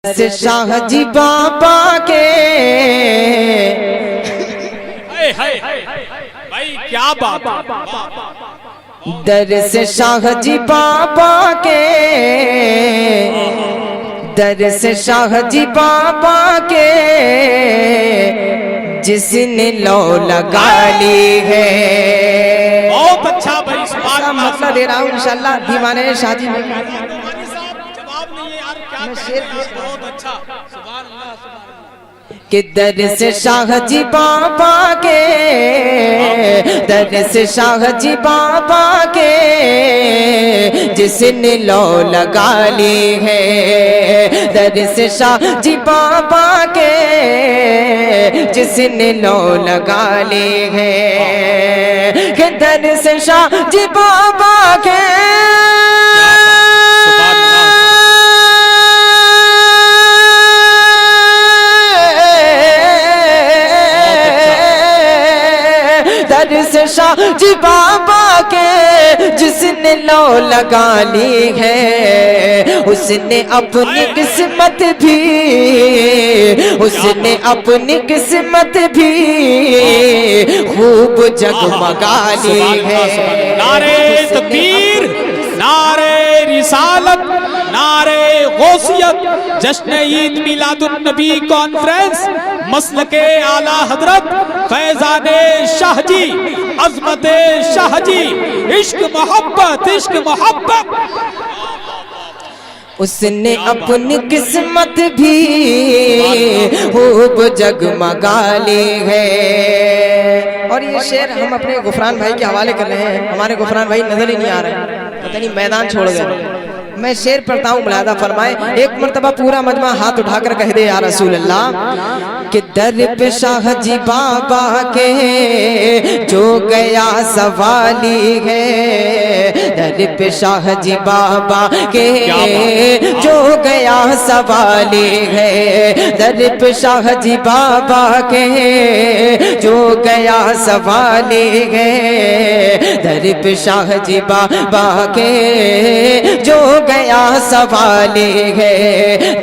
سے شاہ جی بابا کے بھائی کیا بات، در سے شاہ جی بابا کے، در سے شاہ جی بابا کے، جس نے لو لگا لی ہے۔ بہت اچھا بھائی، سبحان اللہ۔ مسئلہ دے رہا ہوں انشاءاللہ دیوانے شاہ جی میں جواب نہیں ہے یار، کیا کہتے ہیں، بہت اچھا، سبحان اللہ سبحان اللہ۔ کہ در سے شاہ جی بابا کے، در سے شاہ جی بابا کے، جس نے لو لگا لی ہے۔ در سے شاہ جی بابا کے، جس نے لو لگا لی ہے۔ کہ در سے شاہ جی بابا کے، در سے شاہ جی بابا کے، جس نے لو لگا لی ہے، اس نے اپنی قسمت بھی، اس نے اپنی قسمت بھی خوب جگمگا لی ہے۔ نعرہ تکبیر، نعرہ رسالت، نعرہ غوثیت، جشن عید میلاد النبی کانفرنس، مسلک اعلیٰ حضرت فیضان شاہ جی، عظمت شاہ جی، عشق محبت، عشق محبت۔ اس نے اپنی قسمت بھی خوب جگمگا لی ہے۔ اور یہ شعر ہم اپنے غفران بھائی کے حوالے کر رہے ہیں، ہمارے غفران بھائی نظر ہی نہیں آ رہے، پتہ نہیں میدان چھوڑ گئے۔ میں شعر پڑھتا ہوں، ملاحظہ فرمائیں، ایک مرتبہ پورا مجمع ہاتھ اٹھا کر کہہ دے یا رسول اللہ کہ در پہ شاہ جی بابا کے جو گیا سوالی ہے، در پہ شاہ جی بابا کے جو گیا سوالی ہے، در پہ شاہ جی بابا کے جو گیا سوالی ہے، در پہ شاہ جی بابا کے جو گیا سوالی ہے،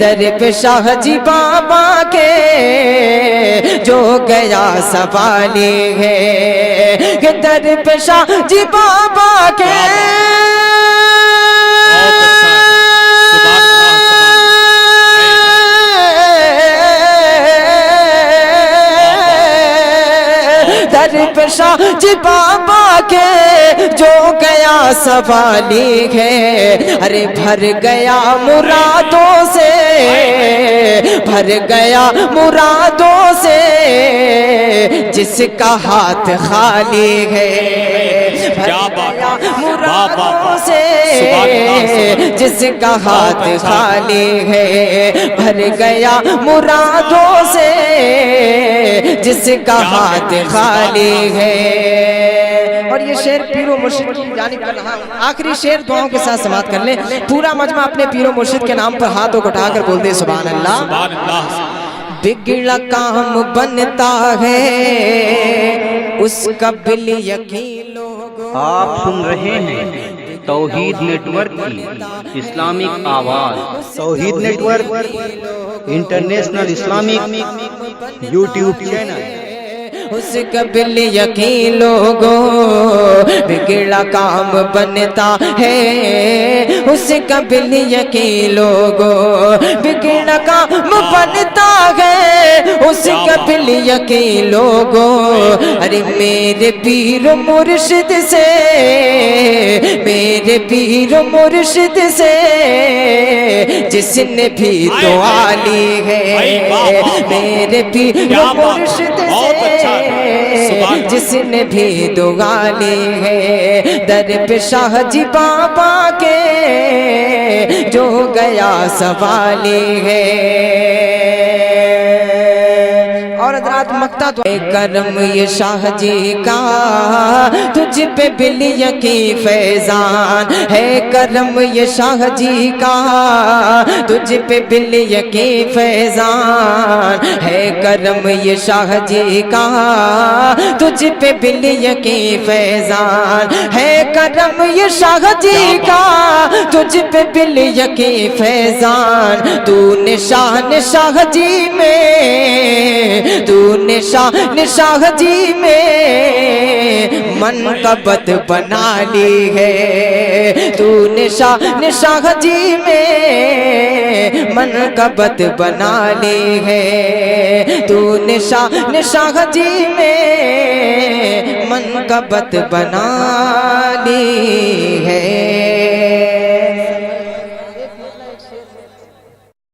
در پہ شاہ جی بابا کے جو گیا سوالی ہے۔ کہ در پہ شاہ جی بابا کے در پہ شاہ جی بابا کے جو گیا سوالی ہے، ارے بھر گیا مرادوں سے، بھر گیا مرادوں سے، جس کا ہاتھ خالی ہے۔ بھر گیا مرادوں سے، جس کا ہاتھ خالی ہے، بھر گیا مرادوں سے، جس کا ہاتھ خالی ہے۔ اور یہ شعر پیر و مرشد کی جانب کر رہا ہوں۔ آخری شعر دعاؤں کے ساتھ سماعت کر لیں، پورا مجمع اپنے پیر و مرشد کے نام پر ہاتھوں کو اٹھا کر بول دے سبحان اللہ۔ سبحان اللہ۔ بگڑا کام بنتا ہے اس کا بال یقین لوگوں۔ آپ سن رہے ہیں توحید نیٹ ورک کی اسلامک آواز۔ Tawheed network international Islamic YouTube channel. اس کا بال یقین لوگوں بگڑا کام بنتا ہے، اس کا بال یقین لوگوں بگڑا کام بنتا ہے، اس کا بال یقین لوگوں۔ ارے میرے پیر و مرشد سے، میرے پیر و مرشد سے، جس نے بھی دعا لی ہے، میرے پیر و مرشد سے، جس نے بھی دعا لی ہے، در پہ شاہ جی بابا کے جو گیا سوالی ہے۔ اور بعد مقطع تو کرم یہ شاہ جی کا تجھ پہ بلیہ کی فیضان ہے، کرم یہ شاہ جی کا تجھ پہ بلیہ کی فیضان ہے، کرم یہ شاہ جی کا تجھ پہ بلیہ کی فیضان ہے، کرم یہ شاہ جی کا تجھ پہ بلیہ کی فیضان، تو نشان شاہ جی میں، تو نشان شاہ جی میں منقبت بنا لی ہے، تو نشان شاہ جی میں منقبت بنا لی ہے، تو نشان شاہ جی میں منقبت بنا لی ہے۔